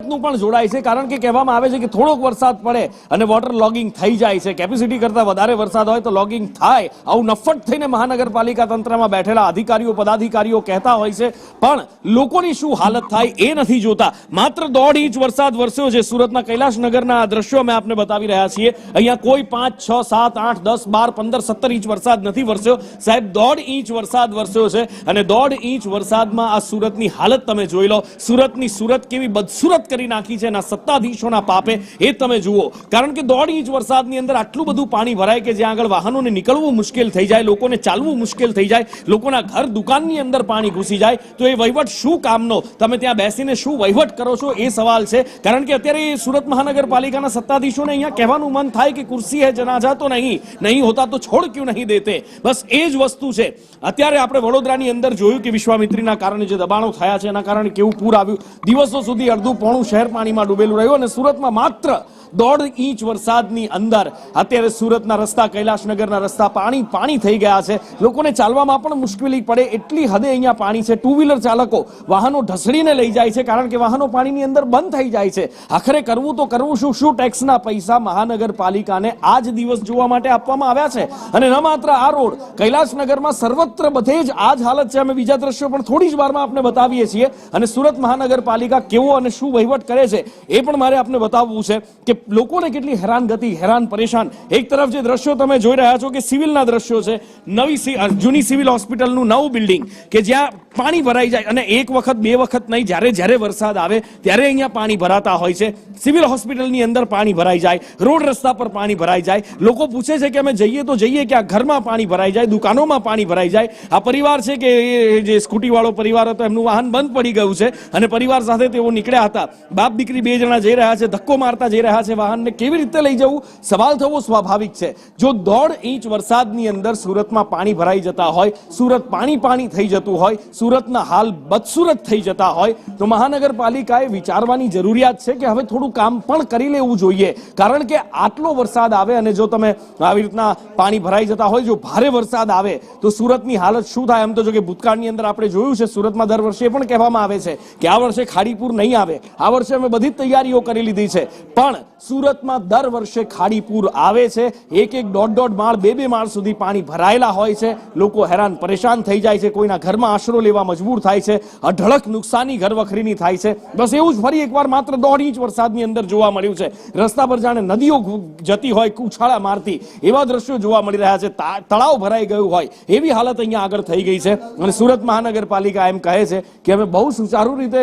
સુરતનું પણ જોડાય છે, કારણ કે કહેવામાં આવે છે કે થોડોક વરસાદ પડે અને વોટર લોગિંગ થઈ જાય છે, કેપેસિટી કરતા વધારે વરસાદ હોય તો લોગિંગ થાય. આવું નફ્ફટ થઈને મહાનગરપાલિકા તંત્રમાં બેઠેલા અધિકારીઓ પદાધિકારીઓ કહેતા હોય છે, પણ લોકોની શું હાલત થાય એ નથી જોતા. માત્ર 1.5 ઇંચ વરસાદ વરસ્યો છે સુરતના કૈલાશનગરના આ દ્રશ્યો અમે આપને બતાવી રહ્યા છીએ. અહીંયા કોઈ 5, 6, 7, 8, 10, 12, 15, 17 ઇંચ વરસાદ નથી વરસ્યો સાહેબ, 1.5 ઇંચ વરસાદ વરસ્યો છે. અને 1.5 ઇંચ વરસાદમાં આ સુરતની હાલત તમે જોઈ લો. સુરતની સુરત કેવી બદસુરત કરી નાખી છે એના સત્તાધીશોના પાપે એ તમે જુઓ. કારણ કે 1.5 ઇંચ વરસાદની અંદર આટલું બધું પાણી ભરાય કે જ્યાં આગળ વાહનોને નીકળવું મુશ્કેલ થઈ જાય, લોકોને ચાલવું મુશ્કેલ થઈ જાય, લોકોના ઘર દુકાનની અંદર પાણી ઘૂસી જાય, તો એ વહીવટ શું કામનો? તમે ત્યાં બેસીને શું વહીવટ કરો છો એ સવાલ છે. કારણ કે અત્યારે સુરત મહાનગરપાલિકાના સત્તાધીશોને અહીંયા કહેવાનું મન થાય કે કુર્સી હે જનાજા તો નહીં હોતા તો છોડ ક્यों નહીં દેતે. બસ એ જ વસ્તુ છે. અત્યારે આપણે વડોદરાની અંદર જોયું કે વિશ્વામિત્રીના કારણે જે દબાણો થયા છે એના કારણે કેવું પૂર આવ્યું. દિવસો સુધી અડધું પોણું શહેર પાણીમાં ડૂબેલું રહ્યું અને સુરતમાં માત્ર 1.5 ઇંચ વરસાદની અંદર અત્યારે સુરતના રસ્તા, કૈલાશનગરના રસ્તા પાણી થઈ ગયા છે. લોકોને ચાલવામાં પણ મુશ્કેલી પડે એટલી હદે અહીંયા પાણી છે. 2 વ્હીલર ચાલકો વાહનો ઢસડીને લઈ જાય છે, કારણ કે વાહનો પાણીની અંદર બંધ થઈ જાય છે. આખરે કરવું તો કરવું શું? ટેક્સના પૈસા મહાનગરપાલિકાને આ જ દિવસ જોવા માટે આપવામાં આવ્યા છે. અને ન માત્ર આ રોડ, કૈલાશનગરમાં સર્વત્ર બધે જ આ જ હાલત છે. અમે બીજા દ્રશ્યો પણ થોડી જ વારમાં આપને બતાવીએ છીએ. અને સુરત મહાનગરપાલિકા કેવો અને શું વહીવટ કરે છે એ પણ મારે આપને બતાવવું છે કે લોકોને કેટલી હેરાનગતિ, હેરાન પરેશાન. એક તરફ જે દ્રશ્યો તમે જોઈ રહ્યા છો કે સિવિલના દ્રશ્યો છે, જૂની સિવિલ હોસ્પિટલનું નવું બિલ્ડિંગ કે જ્યાં પાણી ભરાઈ જાય અને એક વખત બે વખત નહીં, જ્યારે વરસાદ આવે ત્યારે અહીંયા પાણી ભરાતા હોય છે. સિવિલ હોસ્પિટલની અંદર પાણી ભરાઈ જાય, રોડ રસ્તા પર પાણી ભરાઈ જાય. લોકો પૂછે છે કે અમે જઈએ તો જઈએ કે આ ઘરમાં પાણી ભરાઈ જાય, દુકાનોમાં પાણી ભરાઈ જાય. આ પરિવાર છે કે જે સ્કૂટી વાળો પરિવાર હતો એમનું વાહન બંધ પડી ગયું છે અને પરિવાર સાથે તેઓ નીકળ્યા હતા. બાપ દીકરી 2 જણા જઈ રહ્યા છે, ધક્કો મારતા જઈ રહ્યા છે. વાહનને કેવી રીતે લઈ જવું? સવાલ થવો સ્વાભાવિક છે. જો 1.5 ઇંચ વરસાદની અંદર સુરતમાં પાણી ભરાઈ જતા હોય, સુરત પાણી થઈ જતું હોય, સુરતના હાલ બદસુરત થઈ જતા હોય, તો મહાનગરપાલિકાએ વિચારવાની જરૂરિયાત છે કે હવે થોડું કામ પણ કરી લેવું જોઈએ. કારણ કે આટલો વરસાદ આવે અને જો તમે આવી રીતના પાણી ભરાઈ જતા હોય, જો ભારે વરસાદ આવે તો સુરતની હાલત શું થાય? એમ તો જો કે ભૂતકાળની અંદર આપણે જોયું છે, સુરતમાં દર વર્ષે પણ કહેવામાં આવે છે કે આ વર્ષે ખાડીપુર નહીં આવે. આ વર્ષે અમે બધી જ તૈયારીઓ કરી લીધી છે, પણ સુરતમાં દર વર્ષે ખાડીપુર આવે છે. 1-1, 1.5 માળ, 2-2 માળ સુધી પાણી ભરાયેલા હોય છે. લોકો હેરાન પરેશાન થઈ જાય છે, કોઈના ઘરમાં આશરો લેવા મજબૂર થાય છે, અઢળક નુકસાની ઘર વખરીની થાય છે. બસ એવું જ ફરી એકવાર માત્ર 1.5 ઇંચ વરસાદની અંદર જોવા મળ્યું છે. રસ્તા પર જાણે નદીઓ જતી હોય, ઉછાળા મારતી એવા દ્રશ્યો જોવા મળી રહ્યા છે. તળાવ ભરાઈ ગયું હોય એવી હાલત અહીંયા આગળ થઈ ગઈ છે. અને સુરત મહાનગરપાલિકા એમ કહે છે કે અમે બહુ સુચારુ રીતે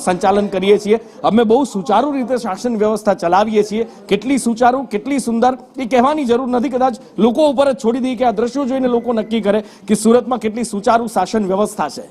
સંચાલન કરીએ છીએ, અમે બહુ સુચારુ રીતે શાસન વ્યવસ્થા ચલાવીએ છીએ. કેટલી સુચારુ, કેટલી સુંદર એ કહેવાની જરૂર નથી. કદાચ લોકો ઉપર જ છોડી દઈએ કે આ દ્રશ્યો જોઈને લોકો નક્કી કરે કે સુરતમાં કેટલી સુચારુ શાસન વ્યવસ્થા છે.